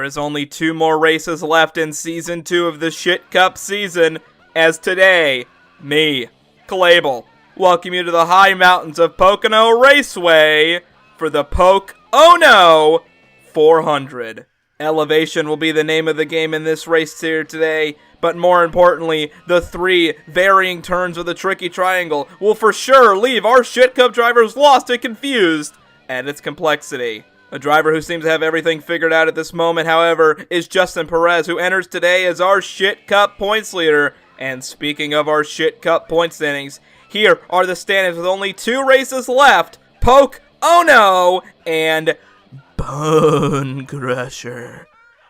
is only 2 more races left in Season 2 of the ShitCup season, as today, me, Clabel, welcome you to the high mountains of Pocono Raceway for the Pocono 400. Elevation will be the name of the game in this race here today, but more importantly, the 3 varying turns of the tricky triangle will for sure leave our ShitCup drivers lost and confused at its complexity. A driver who seems to have everything figured out at this moment, however, is Justin Perez, who enters today as our ShitCup points leader. And speaking of our ShitCup point standings, here are the standings with only 2 races left. Pocono and Bone Crusher.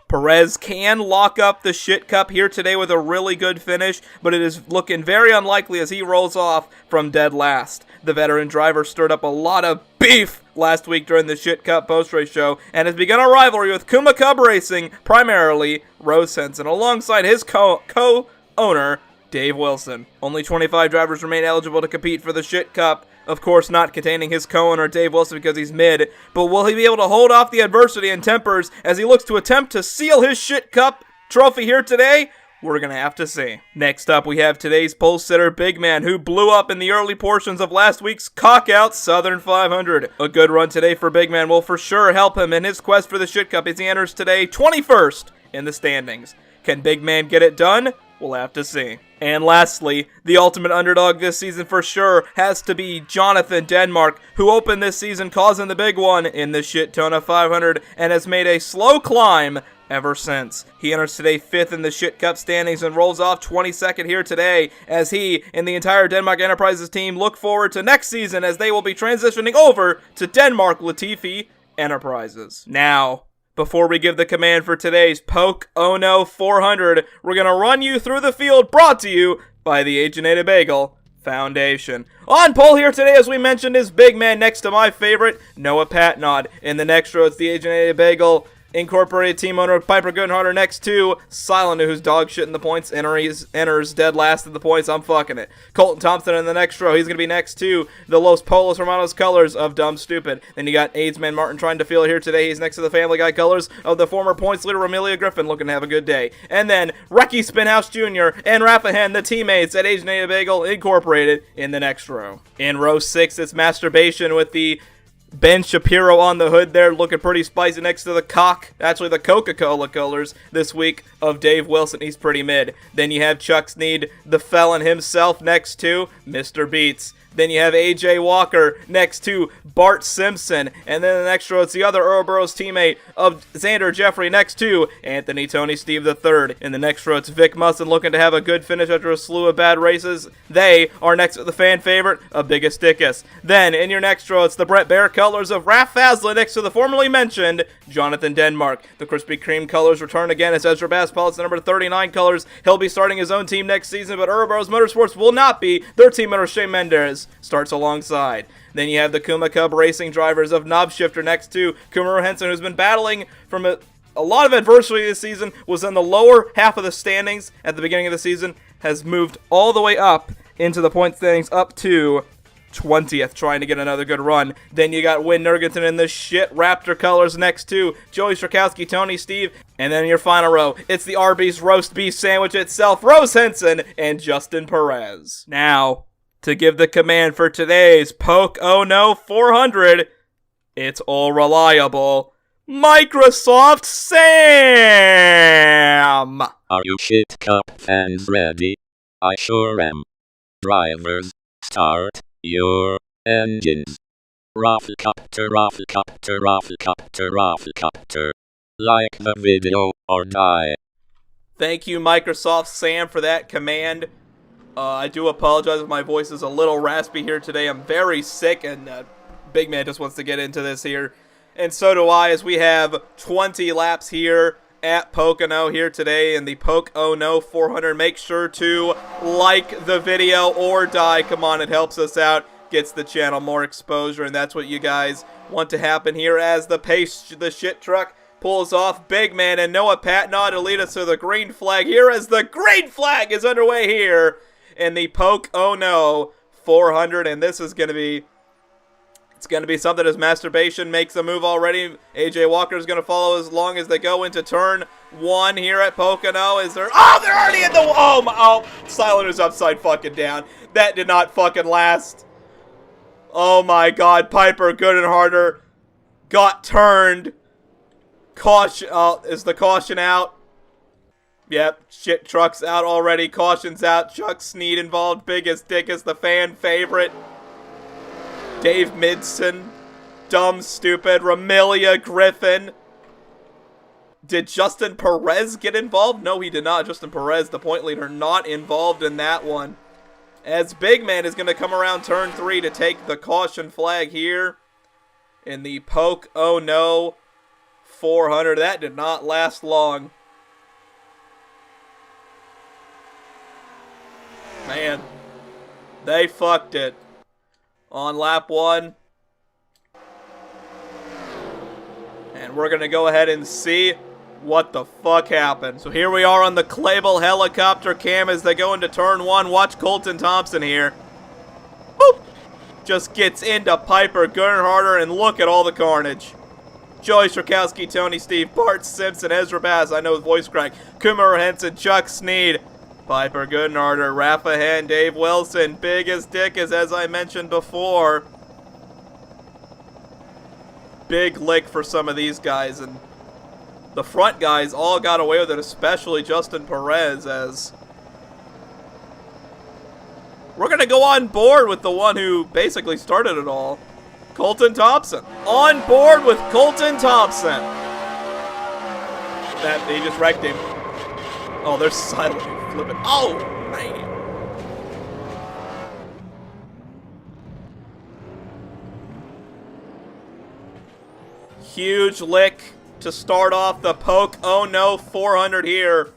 Perez can lock up the ShitCup here today with a really good finish, but it is looking very unlikely as he rolls off from dead last. The veteran driver stirred up a lot of beef last week during the ShitCup post-race show and has begun a rivalry with Kuma Cub Racing, primarily Rose Henson, alongside his co-owner, Dave Wilson. Only 25 drivers remain eligible to compete for the ShitCup, of course not containing his co-owner Dave Wilson because he's mid, but will he be able to hold off the adversity and tempers as he looks to attempt to seal his ShitCup trophy here today? We're going to have to see. Next up, we have today's pole sitter, Big Man, who blew up in the early portions of last week's Cockout Southern 500. A good run today for Big Man will for sure help him in his quest for the ShitCup as he enters today 21st in the standings. Can Big Man get it done? We'll have to see. And lastly, the ultimate underdog this season for sure has to be Jonathan Denmark, who opened this season causing the big one in the Shitona 500 and has made a slow climb ever since. He enters today 5th in the ShitCup standings and rolls off 22nd here today as he and the entire Denmark Enterprises team look forward to next season as they will be transitioning over to Denmark Latifi Enterprises. Now, before we give the command for today's Pocono 400, we're going to run you through the field brought to you by the Agent Bagel Foundation. On pole here today, as we mentioned, is Big Man next to my favorite, Noah Patnod. In the next row, it's the Agent Bagel Incorporated team owner Piper Goodharter next to Silent, who's dog shit in the points, enters dead last in the points. I'm fucking it. Colton Thompson in the next row. He's going to be next to the Los Polos Hermanos colors of Dumb Stupid. Then you got AIDS-Man Martin trying to feel it here today. He's next to the Family Guy colors of the former points leader Amelia Griffin, looking to have a good day. And then Recky Spinhouse Jr. and Rafa Hen, the teammates at Agent Bagel Incorporated, in the next row. In row 6, it's Masturbation with the Ben Shapiro on the hood there, looking pretty spicy next to the actually the Coca-Cola colors this week of Dave Wilson. He's pretty mid. Then you have Chuck Sneed, the felon himself, next to Mr. Beats. Then you have AJ Walker next to Bart Simpson. And then the next row, it's the other Ouroboros teammate of Xander Jeffrey next to Anthony Tony Steve III. In the next row, it's Vic Musson looking to have a good finish after a slew of bad races. They are next to the fan favorite of Biggest Dickus. Then in your next row, it's the Brett Bear colors of Raph Fazla next to the formerly mentioned Jonathan Denmark. The Krispy Kreme colors return again as Ezra Bass-Paul. It's the number 39 colors. He'll be starting his own team next season, but Ouroboros Motorsports will not be. Their team owner Shane Mendez starts alongside. Then you have the Kuma Cub Racing drivers of Knob Shifter next to Kumaro Henson, who's been battling from a lot of adversity this season, was in the lower half of the standings at the beginning of the season, has moved all the way up into the point standings up to 20th, trying to get another good run. Then you got Wynn Nergenton in the Shit Raptor colors next to Joey Strakowski, Tony Steve. And then in your final row, it's the Arby's roast beef sandwich itself, Rose Henson and Justin Perez. Now, to give the command for today's Pocono 400, it's all reliable Microsoft Sam! Are you ShitCup fans ready? I sure am. Drivers, start your engines. Rafflecopter, Rafflecopter, Rafflecopter, Rafflecopter. Like the video or die. Thank you, Microsoft Sam, for that command. I do apologize if my voice is a little raspy here today. I'm very sick, and Big Man just wants to get into this here. And so do I, as we have 20 laps here at Pocono here today in the Pocono 400. Make sure to like the video or die. Come on, it helps us out, gets the channel more exposure, and that's what you guys want to happen here as the shit truck pulls off Big Man and Noah Patnod to lead us to the green flag here as the green flag is underway here in the Pocono 400, and this is going to be It's going to be something as Masturbation makes a move already. AJ Walker is going to follow as long as they go into turn 1 here at Pocono. Is there... Oh, they're already in the... Oh, Silent is upside fucking down. That did not fucking last. Oh my god, Piper, good and harder. Got turned. Caution, is the caution out? Yep, shit truck's out already. Caution's out. Chuck Sneed involved. Biggest Dick is the fan favorite. Dave Midson. Dumb Stupid. Ramilia Griffin. Did Justin Perez get involved? No, he did not. Justin Perez, the point leader, not involved in that one. As Big Man is going to come around turn 3 to take the caution flag here in the Pocono 400. That did not last long. Man, they fucked it on lap 1. And we're going to go ahead and see what the fuck happened. So here we are on the Clabel helicopter cam as they go into turn 1. Watch Colton Thompson here. Boop! Just gets into Piper Gernharder, and look at all the carnage. Joey Strakowski, Tony Steve, Bart Simpson, Ezra Bass, I know voice crack, Kumar Henson, Chuck Sneed, Piper Gernharder, Rafa Hen, Dave Wilson. Biggest Dick is, as I mentioned before. Big lick for some of these guys, and the front guys all got away with it, especially Justin Perez, as we're going to go on board with the one who basically started it all, Colton Thompson. On board with Colton Thompson. That, he just wrecked him. Oh, they're silently flipping. Oh, man. Huge lick to start off the Pocono 400 here.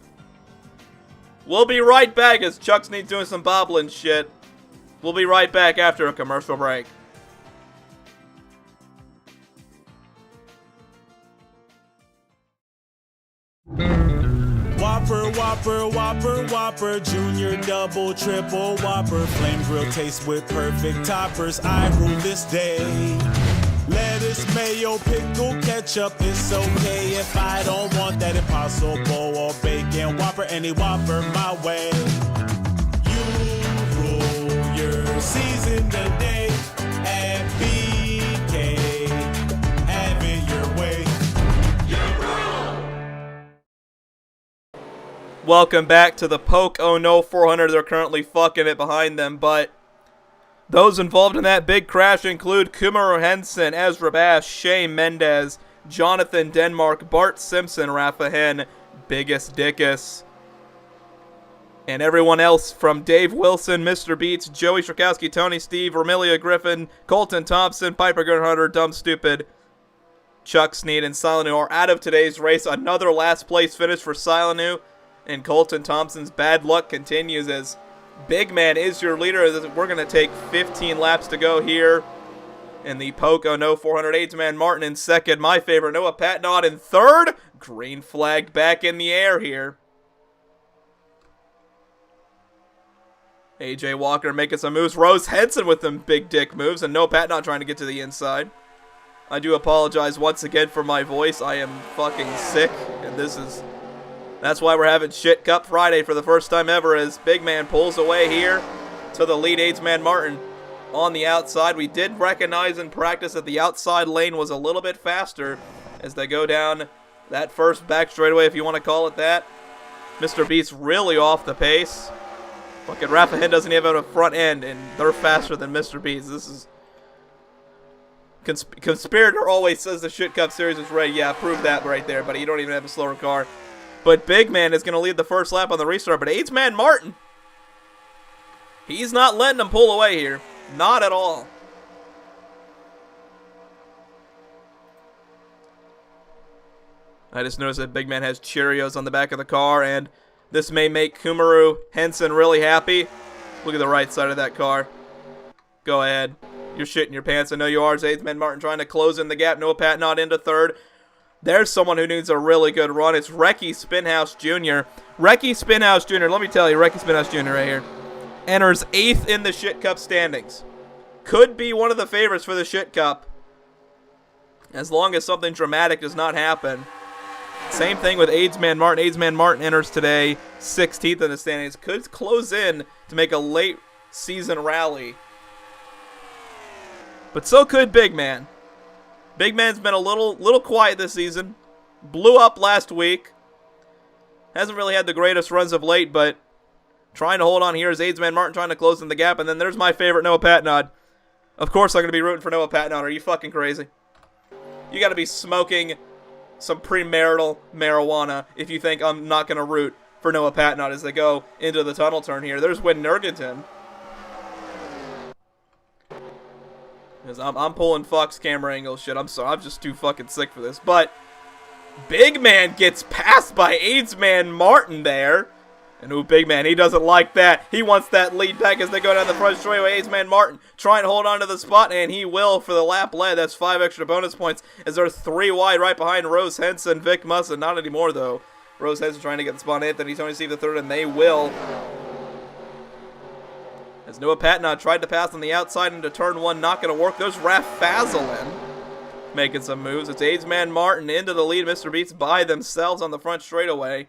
We'll be right back as Chuck Sneed's doing some bobbling shit. We'll be right back after a commercial break. Whopper, Whopper, Whopper, Whopper, Junior, Double, Triple, Whopper, Flame Grill taste with perfect toppers. I rule this day. Lettuce, mayo, pickle, ketchup, it's okay if I don't want that Impossible or bacon Whopper, any Whopper my way. You rule your season today at BK. Have it your way. Welcome back to the Pocono 400. They're currently fucking it behind them, but those involved in that big crash include Kumar Henson, Ezra Bass, Shea Mendez, Jonathan Denmark, Bart Simpson, Rafa Hen, Biggest Dickus, and everyone else from Dave Wilson, Mr. Beats, Joey Strakowski, Tony Steve, Ramilia Griffin, Colton Thompson, Piper Gernharder, Dumb Stupid, Chuck Sneed, and Silenu are out of today's race. Another last place finish for Silenu, and Colton Thompson's bad luck continues as Big Man is your leader. We're going to take 15 laps to go here in the Pocono 400. Aidsman Martin in second. My favorite, Noah Patnod in third. Green flag back in the air here. AJ Walker making some moves. Rose Henson with them big dick moves. And Noah Patnod trying to get to the inside. I do apologize once again for my voice. I am fucking sick. And that's why we're having ShitCup Friday for the first time ever as Big Man pulls away here to the lead. Aidsman Martin on the outside. We did recognize in practice that the outside lane was a little bit faster as they go down that first back straightaway, if you want to call it that. Mr. Beast really off the pace. Fucking Rafa Hen doesn't even have a front end, and they're faster than Mr. Beast. This is... Conspirator always says the ShitCup Series is ready. Yeah, prove that right there, buddy. You don't even have a slower car. But Big Man is going to lead the first lap on the restart. But Aidsman Martin, he's not letting him pull away here. Not at all. I just noticed that Big Man has Cheerios on the back of the car, and this may make Kumar Henson really happy. Look at the right side of that car. Go ahead. You're shitting your pants. I know you are. Aidsman Martin trying to close in the gap. Noah Patnod into third. There's someone who needs a really good run. It's Recky Spinhouse Jr. Recky Spinhouse Jr., let me tell you, Recky Spinhouse Jr. right here enters 8th in the ShitCup standings. could be one of the favorites for the Shit Cup, as long as something dramatic does not happen. Same thing with Aidsman Martin. Aidsman Martin enters today 16th in the standings. Could close in to make a late season rally. But so could Big Man. Big Man's been a little quiet this season. Blew up last week. Hasn't really had the greatest runs of late, but trying to hold on here is Aidsman Martin trying to close in the gap. And then there's my favorite, Noah Patnod. Of course I'm going to be rooting for Noah Patnod. Are you fucking crazy? You got to be smoking some premarital marijuana if you think I'm not going to root for Noah Patnod as they go into the tunnel turn here. There's Ween Nurgaton. I'm pulling Fox camera angle shit. I'm sorry. I'm just too fucking sick for this. But Big Man gets passed by Aidsman Martin there. And ooh, Big Man, he doesn't like that. He wants that lead back as they go down the front straightaway. Aidsman Martin trying to hold on to the spot, and he will for the lap led. That's 5 extra bonus points as they're 3 wide right behind Rose Henson, Vic Musson. Not anymore, though. Rose Henson trying to get the spot. Anthony Tony Steve the third, and they will. As Noah Patnod tried to pass on the outside into turn 1, not going to work. There's Raph Fazalin making some moves. It's Aidsman Martin into the lead. Mr. Beats by themselves on the front straightaway.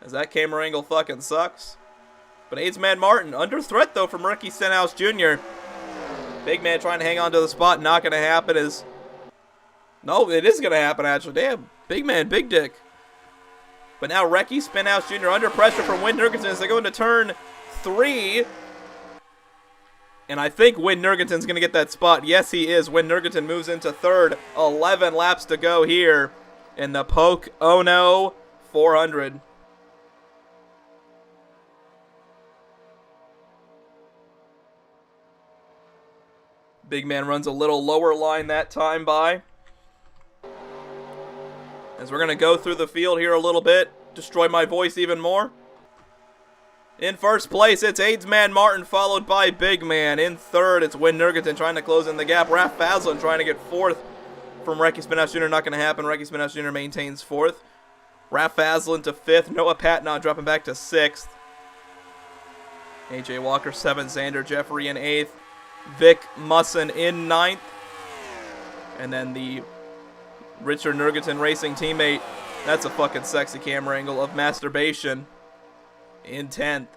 As that camera angle fucking sucks. But Aidsman Martin under threat, though, from Ricky Stenhouse Jr. Big Man trying to hang on to the spot. Not going to happen. No, it is going to happen, actually. Damn. Big Man, big dick. But now Ricky Stenhouse Jr. under pressure from Ween Nurgaton as they go into turn 3. And I think Ween Nurgaton's going to get that spot. Yes, he is. Ween Nurgaton moves into third. 11 laps to go here in the Pocono 400. Big Man runs a little lower line that time by. As we're going to go through the field here a little bit, destroy my voice even more. In first place, it's Aidsman Martin, followed by Big Man. In third, it's Ween Nurgaton trying to close in the gap. Raph Fazlin trying to get fourth from Ricky Stenhouse Jr. Not going to happen. Ricky Stenhouse Jr. maintains fourth. Raph Fazlin to fifth. Noah Patnod dropping back to sixth. AJ Walker seventh. Xander Jeffrey in eighth. Vic Musson in ninth. And then the Richard Nurgaton Racing teammate, that's a fucking sexy camera angle, of Masturbation in 10th.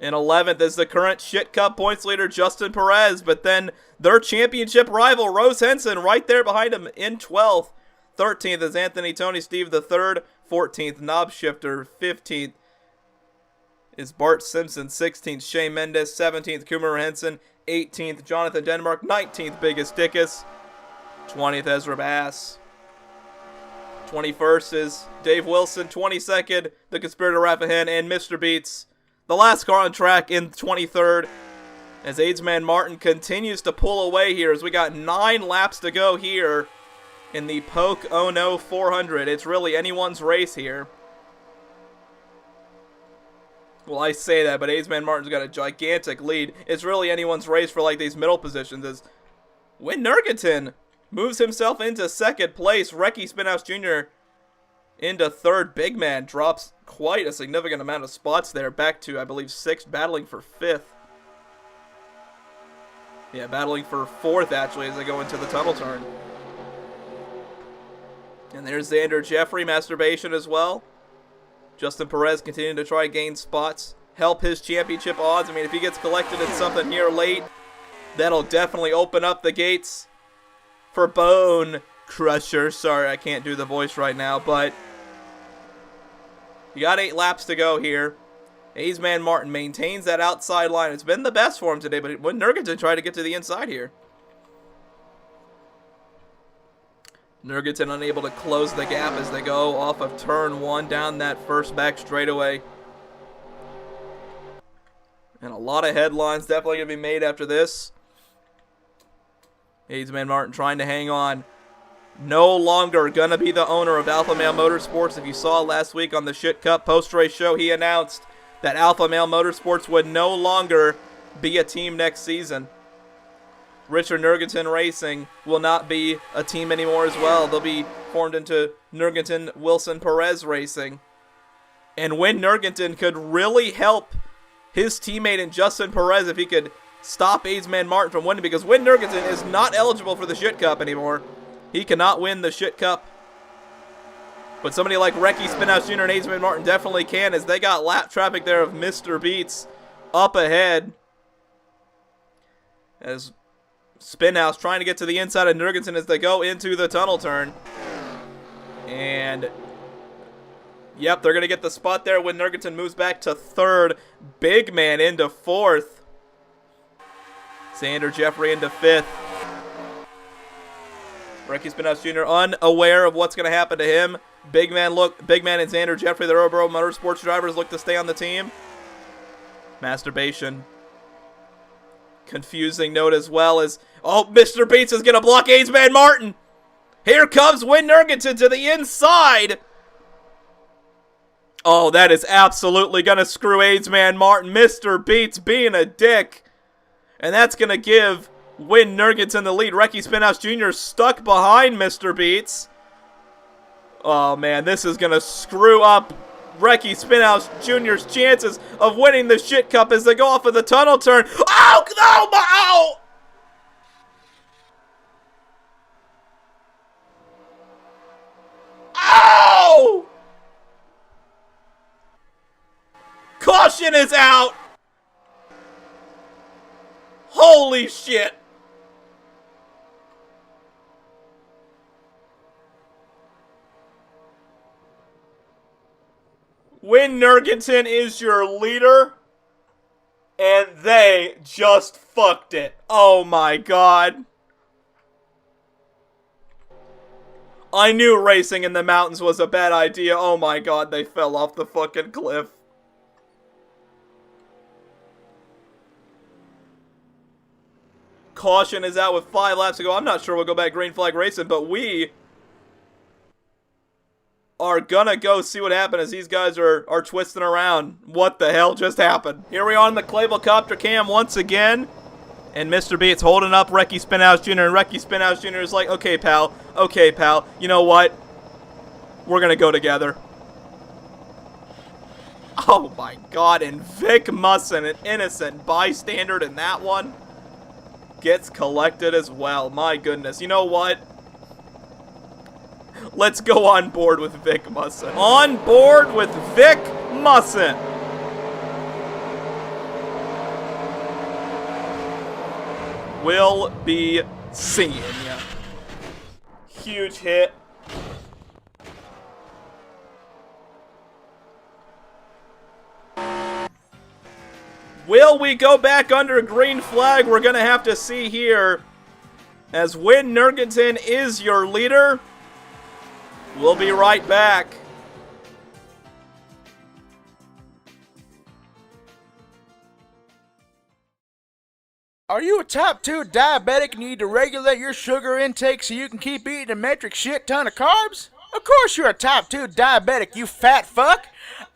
In 11th is the current Shit Cup points leader, Justin Perez, but then their championship rival, Rose Henson, right there behind him in 12th. 13th is Anthony Tony Steve the third. 14th, Knob Shifter. 15th is Bart Simpson. 16th, Shea Mendes. 17th, Kumar Henson. 18th, Jonathan Denmark. 19th, Biggest Dickus. 20th, Ezra Bass. 21st is Dave Wilson. 22nd, the Conspirator Rappahan and Mr. Beats. The last car on track in 23rd. As Aidsman Martin continues to pull away here as we got 9 laps to go here in the Pocono 400. It's really anyone's race here. Well, I say that, but Aidsman Martin's got a gigantic lead. It's really anyone's race for like these middle positions as Ween Nurgaton moves himself into second place. Ricky Stenhouse Jr. into third. Big Man drops quite a significant amount of spots there. Back to, I believe, 6th, battling for 5th. Yeah, battling for 4th, actually, as they go into the tunnel turn. And there's Xander Jeffrey, Masturbation as well. Justin Perez continuing to try to gain spots, help his championship odds. I mean, if he gets collected in something here late, that'll definitely open up the gates for Bone Crusher. Sorry, I can't do the voice right now, but you got 8 laps to go here. Aidsman Martin maintains that outside line. It's been the best for him today, but Ween Nurgaton tried to get to the inside here. Nurgaton unable to close the gap as they go off of turn 1 down that first back straightaway. And a lot of headlines definitely going to be made after this. Aidsman Martin trying to hang on. No longer going to be the owner of Alpha Male Motorsports. If you saw last week on the Shit Cup post-race show, he announced that Alpha Male Motorsports would no longer be a team next season. Richard Nurgaton Racing will not be a team anymore as well. They'll be formed into Nurgaton Wilson Perez Racing. And Ween Nurgaton could really help his teammate in Justin Perez if he could stop Aidsman Martin from winning, because Ween Nurgensen is not eligible for the ShitCup anymore. He cannot win the ShitCup. But somebody like Recky Spinhouse Jr. and Aidsman Martin definitely can, as they got lap traffic there of Mr. Beats up ahead. As Spinhouse trying to get to the inside of Nurgensen as they go into the tunnel turn. And, yep, they're going to get the spot there when Nurgensen moves back to third. Big Man into fourth. Xander Jeffrey into fifth. Recky Spinhouse Jr. unaware of what's going to happen to him. Big Man and Xander Jeffrey, the Roboro Motorsports drivers, look to stay on the team. Masturbation. Confusing note as well as, oh, Mr. Beats is going to block Aidsman Martin. Here comes Ween Nurgensen to the inside. Oh, that is absolutely going to screw Aidsman Martin. Mr. Beats being a dick. And that's going to give Ween Nurgensen the lead. Recky Spinhouse Jr. stuck behind Mr. Beats. Oh, man, this is going to screw up Recky Spinhouse Jr.'s chances of winning the ShitCup as they go off of the tunnel turn. Oh, no, oh! Oh! Caution is out! Holy shit! Ween Nurgensen is your leader, and they just fucked it. Oh my god. I knew racing in the mountains was a bad idea. Oh my god, they fell off the fucking cliff. Caution is out with 5 laps to go. I'm not sure we'll go back green flag racing, but we are gonna go see what happened as these guys are twisting around. What the hell just happened? Here we are on the Clabel Copter Cam once again. And Mr. Beats holding up Recky Spinhouse Jr. And Recky Spinhouse Jr. is like, okay, pal. You know what? We're gonna go together. Oh my god, and Vic Musson, an innocent bystander in that one, gets collected as well. My goodness. You know what? Let's go on board with Vic Musson. On board with Vic Musson. We'll be seeing ya. Huge hit. Will we go back under green flag? We're going to have to see here. As Ween Nurgensen is your leader. We'll be right back. Are you a type 2 diabetic and you need to regulate your sugar intake so you can keep eating a metric shit ton of carbs? Of course you're a type 2 diabetic, you fat fuck.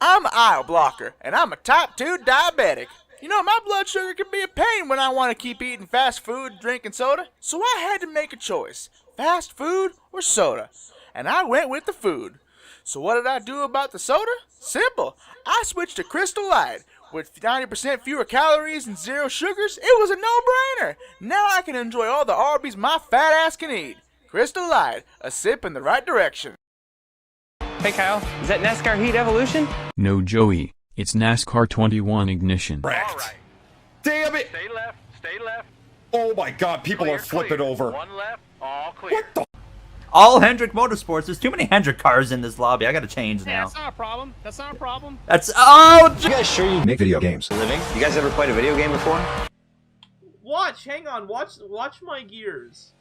I'm an aisle blocker, and I'm a type 2 diabetic. You know, my blood sugar can be a pain when I want to keep eating fast food and drinking soda. So I had to make a choice, fast food or soda. And I went with the food. So what did I do about the soda? Simple. I switched to Crystal Light. With 90% fewer calories and 0 sugars, it was a no-brainer. Now I can enjoy all the Arby's my fat ass can eat. Crystal Light, a sip in the right direction. Hey Kyle, is that NASCAR Heat Evolution? No Joey, it's NASCAR 21 Ignition. Correct. All right. Damn it! Stay left, stay left. Oh my god, people are flipping over. One left, all clear. What the? All Hendrick Motorsports. There's too many Hendrick cars in this lobby. I gotta change now. That's not a problem. That's not a problem. That's oh. You guys sure you make video games? Living? You guys ever played a video game before? Watch, hang on, watch my gears.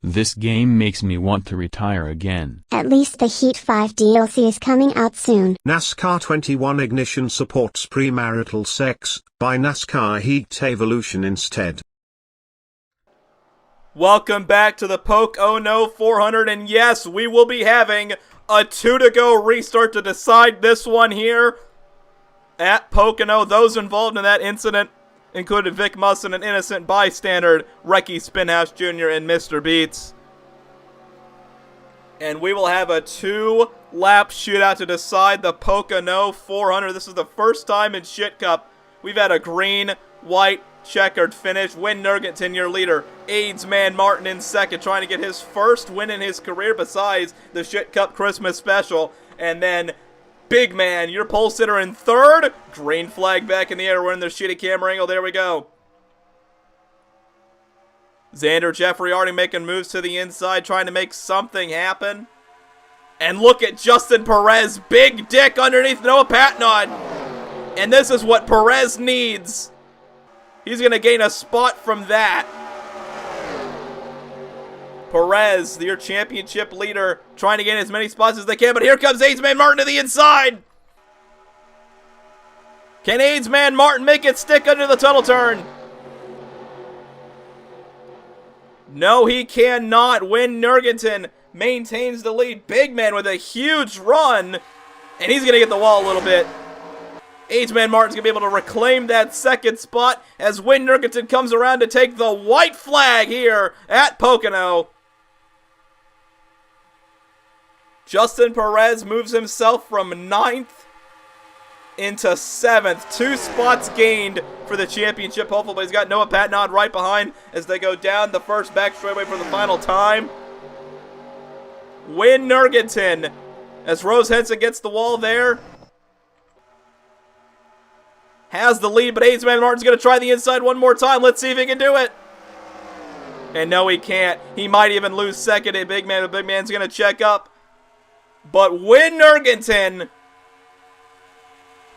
This game makes me want to retire again. At least the Heat 5 DLC is coming out soon. NASCAR 21 Ignition supports premarital sex. Buy NASCAR Heat Evolution instead. Welcome back to the Pocono 400, and yes, we will be having a 2 to go restart to decide this one here. at Pocono. Those involved in that incident included Vic Musson, an innocent bystander, Recky Spinhouse Jr., and Mr. Beats. And we will have a 2-lap shootout to decide the Pocono 400. This is the first time in ShitCup we've had a green, white, checkered finish. Win Nurgenton, your leader. Aidsman Martin in second, trying to get his first win in his career besides the ShitCup Christmas Special. And then Big Man, your pole sitter in third. Green flag back in the air. We're in the shitty camera angle. There we go. Xander Jeffrey already making moves to the inside, trying to make something happen. And look at Justin Perez, big dick underneath Noah Patnod. And this is what Perez needs. He's going to gain a spot from that. Perez, your championship leader, trying to gain as many spots as they can, but here comes Aidsman Martin to the inside. Can Aidsman Martin make it stick under the tunnel turn? No, he cannot. Win Nurgenton maintains the lead. Big Man with a huge run, and he's going to get the wall a little bit. Aidsman Martin's going to be able to reclaim that second spot as Win Nurgenton comes around to take the white flag here at Pocono. Justin Perez moves himself from 9th into 7th. 2 spots gained for the championship. Hopefully he's got Noah Patnod right behind as they go down the first back straightaway for the final time. Win Nurgenton as Rose Henson gets the wall there. Has the lead, but Aidsman Martin's going to try the inside one more time. Let's see if he can do it. And no, he can't. He might even lose second at Big Man, but Big Man's going to check up. But Win Nurgenton,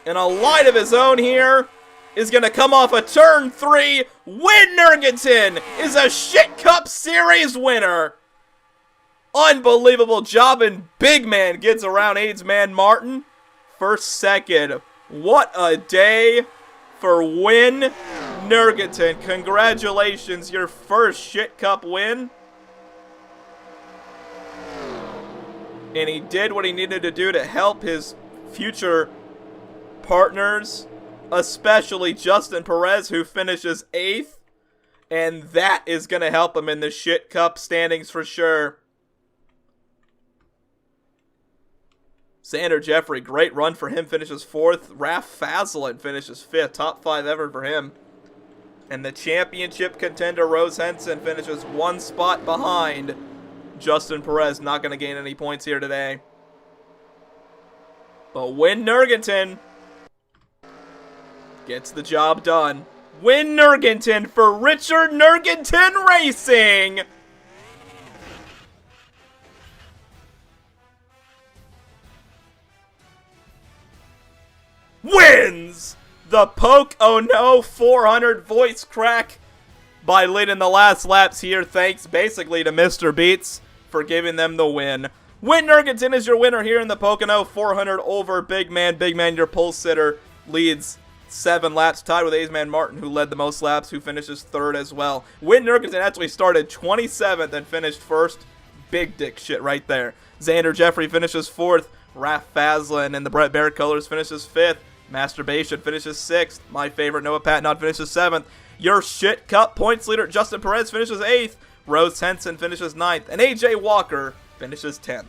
in a light of his own here, is going to come off a turn 3. Win Nurgenton is a ShitCup Series winner. Unbelievable job, and Big Man gets around Aidsman Martin for second. What a day for Win Nurgenton. Congratulations, your first ShitCup win. And he did what he needed to do to help his future partners, especially Justin Perez, who finishes 8th. And that is going to help him in the ShitCup standings for sure. Xander Jeffrey, great run for him, finishes 4th. Raph Fazlin finishes 5th. Top 5 ever for him. And the championship contender, Rose Henson, finishes 1 spot behind Justin Perez. Not going to gain any points here today. But Win Nurgenton gets the job done. Win Nurgenton for Richard Nurgenton Racing. Wins the Pocono 400 voice crack by leading the last laps here. Thanks basically to Mr. Beats for giving them the win. Win Nurgenton is your winner here in the Pocono 400 over Big Man. Big Man, your pole sitter, leads 7 laps, tied with Aidsman Martin, who led the most laps, who finishes 3rd as well. Win Nurgenton actually started 27th and finished 1st. Big dick shit right there. Xander Jeffrey finishes 4th. Raph Fazlin in the Brett Barrett colors finishes 5th. Masturbation finishes 6th. My favorite, Noah Patnod, finishes 7th. Your ShitCup points leader, Justin Perez, finishes 8th. Rose Henson finishes 9th. And AJ Walker finishes 10th.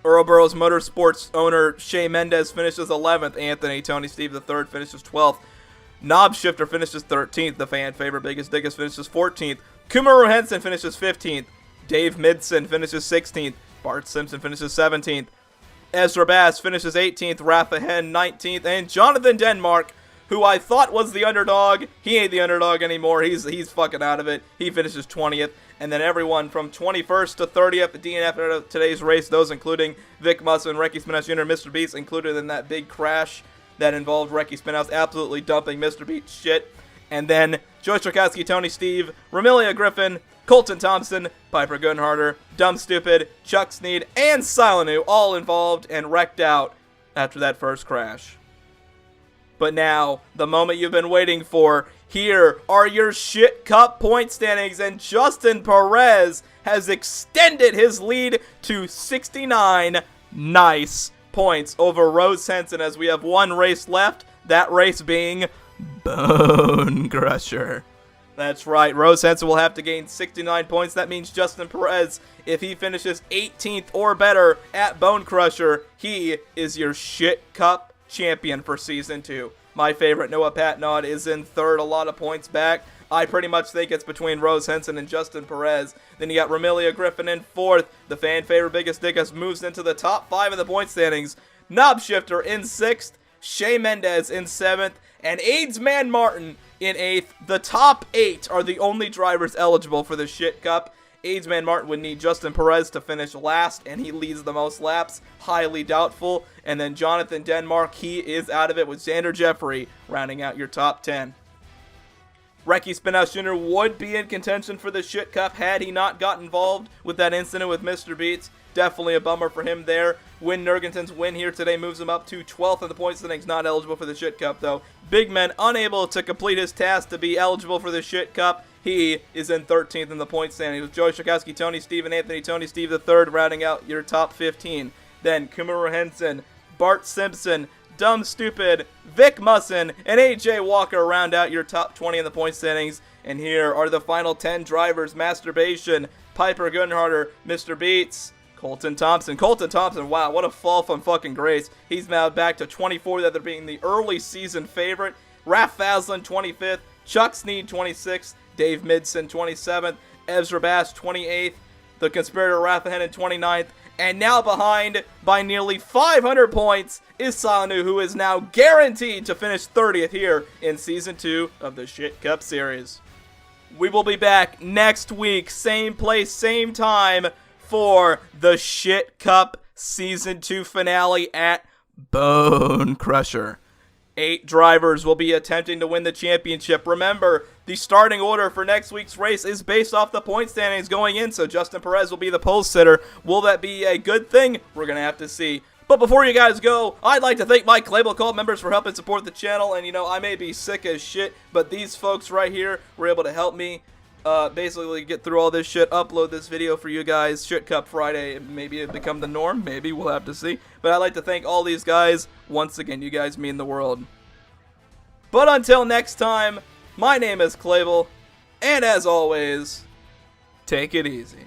Ouroboros Motorsports owner Shea Mendez finishes 11th. Anthony Tony Steve III finishes 12th. Knob Shifter finishes 13th. The fan favorite Biggest Dickus finishes 14th. Kumaru Henson finishes 15th. Dave Midson finishes 16th. Bart Simpson finishes 17th. Ezra Bass finishes 18th, Rafa Hen 19th, and Jonathan Denmark, who I thought was the underdog, he ain't the underdog anymore, he's fucking out of it, he finishes 20th, and then everyone from 21st to 30th, the DNF of today's race, those including Vic Musson, Recky Spinhouse Jr., Mr. Beats, included in that big crash that involved Recky Spinhouse absolutely dumping Mr. Beats shit, and then Joyce Strakowski, Tony Steve, Romelia Griffin, Colton Thompson, Piper Gunharder, Dumb Stupid, Chuck Sneed, and Silenu all involved and wrecked out after that first crash. But now, the moment you've been waiting for, here are your ShitCup point standings, and Justin Perez has extended his lead to 69 nice points over Rose Henson as we have 1 race left. That race being Bone Crusher. That's right, Rose Henson will have to gain 69 points. That means Justin Perez, if he finishes 18th or better at Bone Crusher, he is your ShitCup champion for Season 2. My favorite, Noah Patnod, is in third, a lot of points back. I pretty much think it's between Rose Henson and Justin Perez. Then you got Romelia Griffin in fourth. The fan favorite Biggest Dickus moves into the top 5 of the point standings. Knob Shifter in 6th. Shea Mendez in 7th. And Aidsman Martin in 8th. The top 8 are the only drivers eligible for the ShitCup. Aidsman Martin would need Justin Perez to finish last, and he leads the most laps. Highly doubtful. And then Jonathan Denmark, he is out of it with Xander Jeffrey rounding out your top 10. Recky Spinhouse Jr. would be in contention for the ShitCup had he not got involved with that incident with Mr. Beats. Definitely a bummer for him there. Win Nergenton's win here today moves him up to 12th in the points standings, not eligible for the ShitCup though. Big Man unable to complete his task to be eligible for the ShitCup. He is in 13th in the points standings with Joey Shakowski, Tony Steve, and Anthony Tony Steve III rounding out your top 15. Then Kumara Henson, Bart Simpson, Dumb Stupid, Vic Musson, and AJ Walker round out your top 20 in the point standings. And here are the final 10 drivers. Masturbation, Piper Goodharter, Mr. Beats, Colton Thompson. Colton Thompson, wow, what a fall from fucking grace. He's now back to 24th after being the early season favorite. Raph Faslin, 25th. Chuck Sneed, 26th. Dave Midson, 27th. Ezra Bass, 28th. The Conspirator Rathahen, 29th. And now behind by nearly 500 points is Sanu, who is now guaranteed to finish 30th here in Season 2 of the ShitCup Series. We will be back next week, same place, same time, for the ShitCup Season 2 finale at Bone Crusher. 8 drivers will be attempting to win the championship. Remember, the starting order for next week's race is based off the point standings going in, so Justin Perez will be the pole sitter. Will that be a good thing? We're going to have to see. But before you guys go, I'd like to thank my Clabel Cult members for helping support the channel. And, you know, I may be sick as shit, but these folks right here were able to help me basically get through all this shit, upload this video for you guys. ShitCup Friday, maybe it become the norm. Maybe, we'll have to see. But I'd like to thank all these guys. Once again, you guys mean the world. But until next time, my name is Clabel, and as always, take it easy.